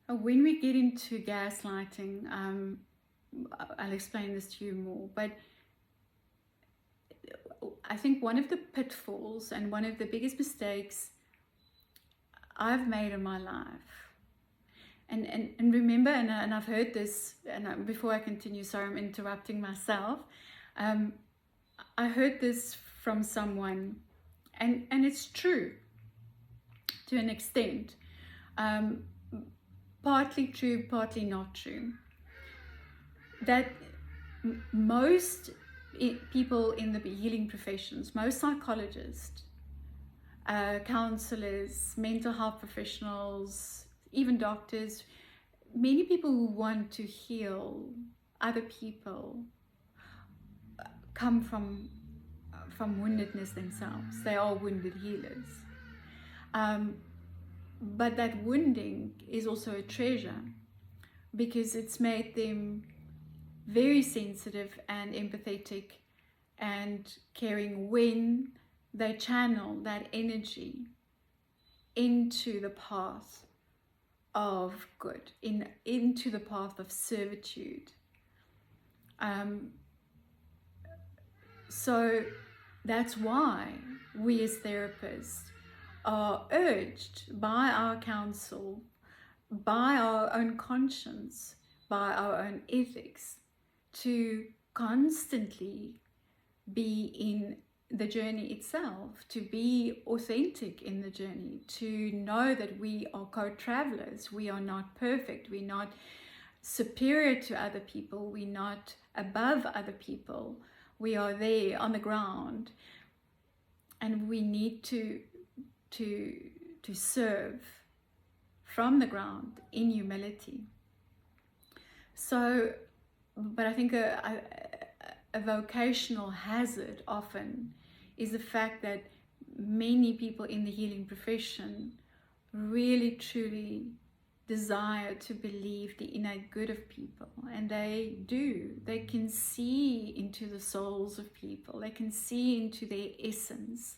When we get into gaslighting, I'll explain this to you more, but I think one of the pitfalls and one of the biggest mistakes I've made in my life, and remember, and I've heard this, and before I continue, sorry, I'm interrupting myself. I heard this from someone, and it's true to an extent. Partly true, partly not true. That most people in the healing professions, most psychologists, counselors, mental health professionals, even doctors, many people who want to heal other people come from woundedness themselves. They are wounded healers. But that wounding is also a treasure because it's made them very sensitive and empathetic and caring when they channel that energy into the path of good, into the path of servitude. So that's why we as therapists are urged by our counsel, by our own conscience, by our own ethics, to constantly be in the journey itself, to be authentic in the journey, to know that we are co-travelers. We are not perfect. We're not superior to other people. We're not above other people. We are there on the ground, and we need to serve from the ground in humility. So, but I think a vocational hazard often is the fact that many people in the healing profession really truly desire to believe the inner good of people, and they do. They can see into the souls of people. They can see into their essence,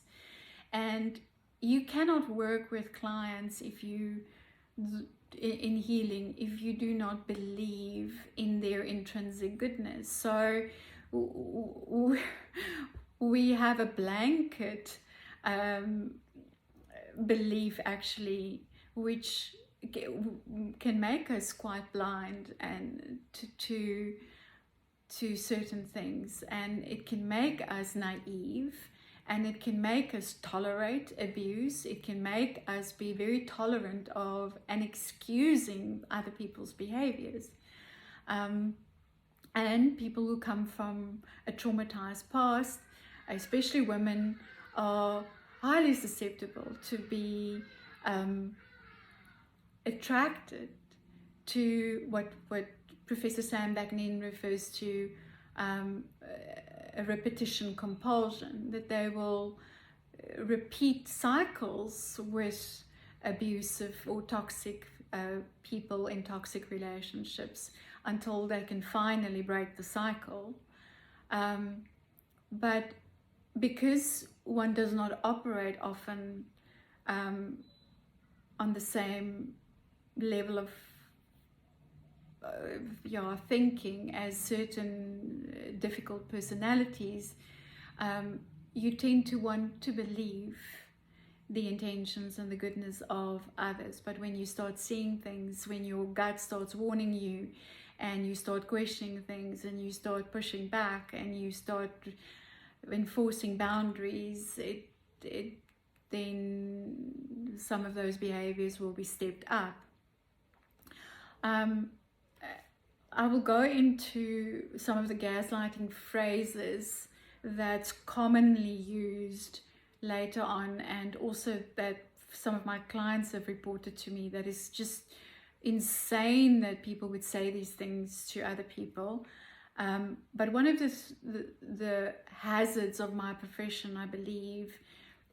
and you cannot work with clients in healing if you do not believe in their intrinsic goodness. So we have a blanket belief actually, which can make us quite blind and to certain things, and it can make us naive, and it can make us tolerate abuse. It can make us be very tolerant of and excusing other people's behaviors. And people who come from a traumatized past, especially women, are highly susceptible to be attracted to what Professor Sam Vaknin refers to a repetition compulsion, that they will repeat cycles with abusive or toxic people in toxic relationships until they can finally break the cycle. But because one does not operate often on the same level of thinking as certain difficult personalities, you tend to want to believe the intentions and the goodness of others. But when you start seeing things, when your gut starts warning you, and you start questioning things, and you start pushing back, and you start enforcing boundaries, then some of those behaviors will be stepped up. I will go into some of the gaslighting phrases that's commonly used later on, and also that some of my clients have reported to me that is just insane that people would say these things to other people. But one of the hazards of my profession, I believe,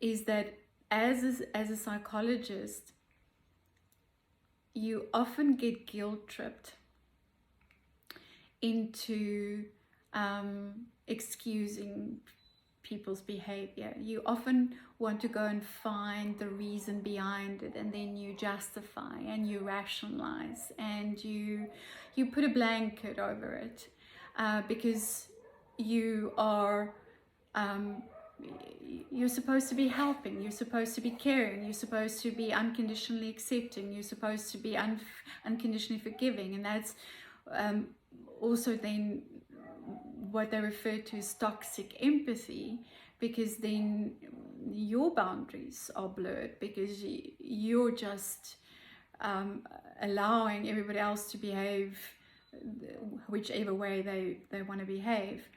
is that as a psychologist, you often get guilt tripped into excusing people's behavior. You often want to go and find the reason behind it, and then you justify and you rationalize and you put a blanket over it, because you are you're supposed to be helping, you're supposed to be caring, you're supposed to be unconditionally accepting, you're supposed to be unconditionally forgiving. And that's also then what they refer to as toxic empathy, because then your boundaries are blurred, because you're just allowing everybody else to behave whichever way they want to behave,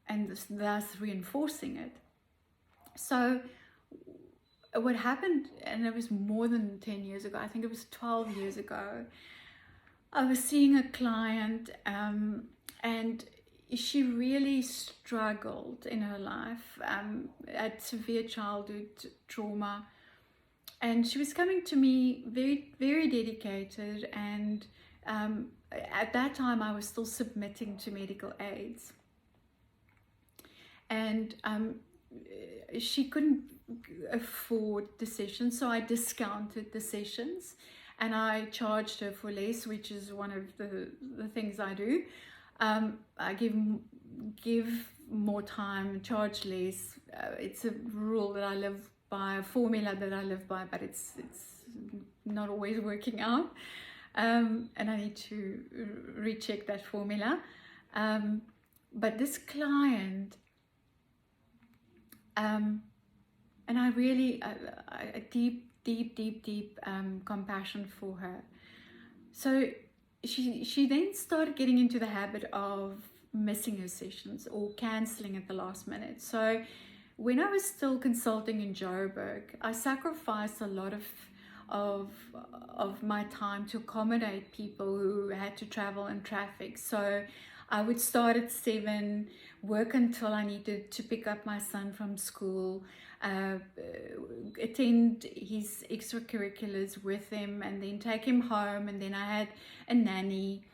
and thus reinforcing it. So what happened, and it was more than 10 years ago, I think it was 12 years ago, I was seeing a client, and she really struggled in her life, had severe childhood trauma, and she was coming to me very, very dedicated, and at that time I was still submitting to medical aids, and she couldn't afford the sessions, so I discounted the sessions and I charged her for less, which is one of the things I do. I give more time, charge less. It's a rule that I live by, a formula that I live by, but it's not always working out, and I need to recheck that formula. But this client, and I really a deep compassion for her. So she then started getting into the habit of missing her sessions or cancelling at the last minute. So when I was still consulting in Joburg, I sacrificed a lot of my time to accommodate people who had to travel in traffic. So I would start at 7, work until I needed to pick up my son from school, attend his extracurriculars with him, and then take him home, and then I had a nanny,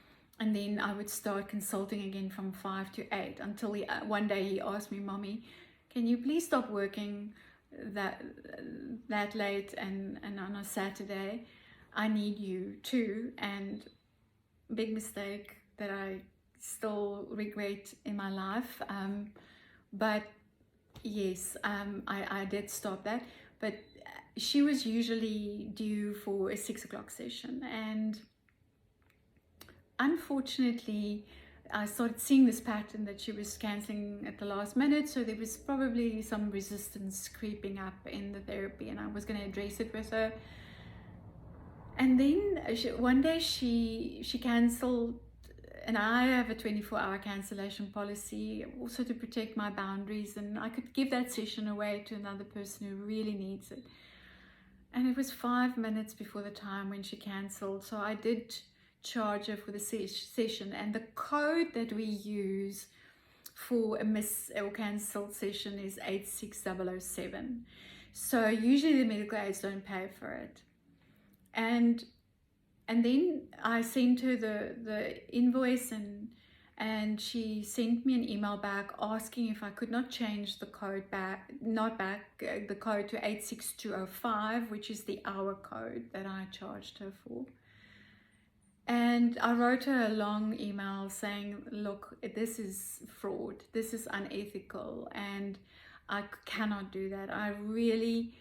and then I would start consulting again from 5 to 8 until one day he asked me, "Mommy, can you please stop working that late and on a Saturday? I need you too." And big mistake that I still regret in my life, but yes, I did stop that. But she was usually due for a 6 o'clock session, and unfortunately I started seeing this pattern that she was cancelling at the last minute. So there was probably some resistance creeping up in the therapy, and I was going to address it with her. And then one day she cancelled, and I have a 24-hour cancellation policy also to protect my boundaries, and I could give that session away to another person who really needs it. And it was 5 minutes before the time when she cancelled, so I did charge her for the session. And the code that we use for a miss or cancelled session is 86007. So usually the medical aids don't pay for it. And then I sent her the invoice, and she sent me an email back asking if I could not change the code the code to 86205, which is the hour code that I charged her for. And I wrote her a long email saying, "Look, this is fraud, this is unethical, and I cannot do that. I really,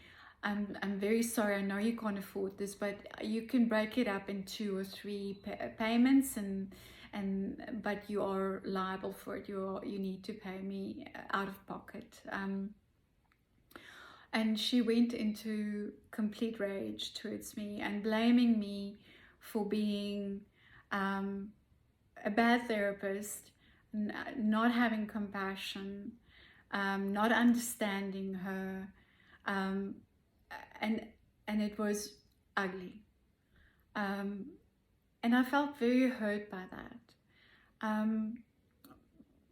I'm very sorry. I know you can't afford this, but you can break it up in 2 or 3 payments, but you are liable for it. You need to pay me out of pocket." And she went into complete rage towards me and blaming me for being a bad therapist, not having compassion, not understanding her, and it was ugly, and I felt very hurt by that.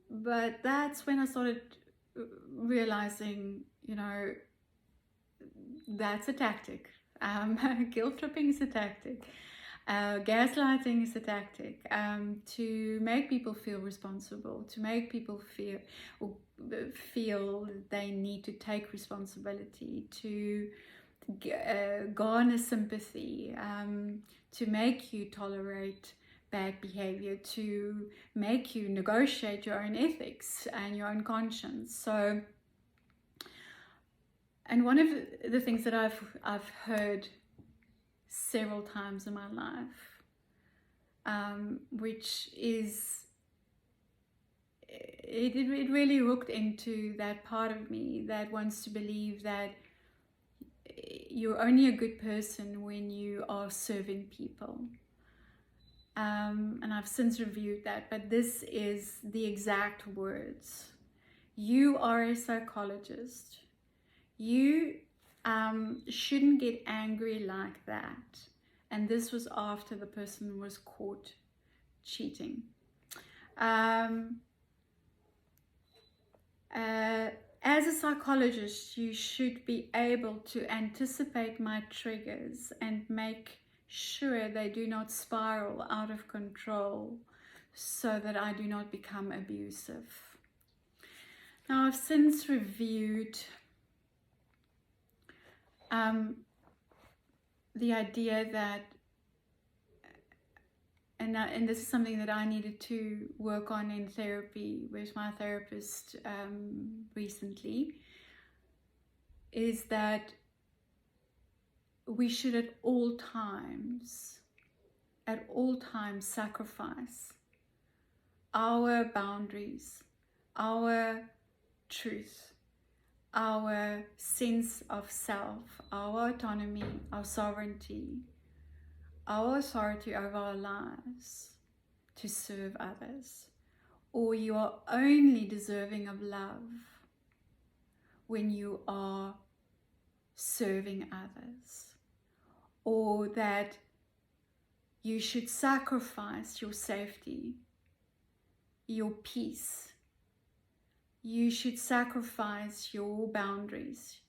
But that's when I started realizing, that's a tactic. Guilt tripping is a tactic. Gaslighting is a tactic to make people feel responsible, to make people feel they need to take responsibility, to garner sympathy, to make you tolerate bad behavior, to make you negotiate your own ethics and your own conscience. So, and one of the things that I've heard several times in my life, which is, it really hooked into that part of me that wants to believe that you're only a good person when you are serving people. And I've since reviewed that, but this is the exact words. You are a psychologist. You shouldn't get angry like that. And this was after the person was caught cheating. As a psychologist, you should be able to anticipate my triggers and make sure they do not spiral out of control so that I do not become abusive. Now, I've since reviewed the idea that, and this is something that I needed to work on in therapy with my therapist recently, is that we should at all times sacrifice our boundaries, our truth, our sense of self, our autonomy, our sovereignty, our authority over our lives to serve others. Or you are only deserving of love when you are serving others. Or that you should sacrifice your safety, your peace. You should sacrifice your boundaries,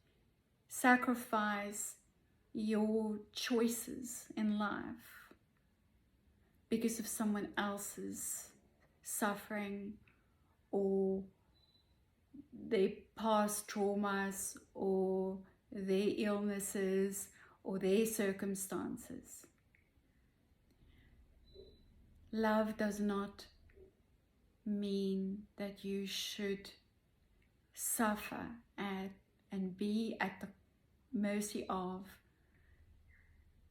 sacrifice your choices in life because of someone else's suffering or their past traumas or their illnesses or their circumstances. Love does not mean that you should suffer and be at the mercy of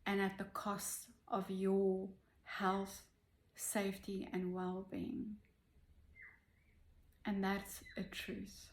and at the cost of your health, safety, and well-being. And that's a truth.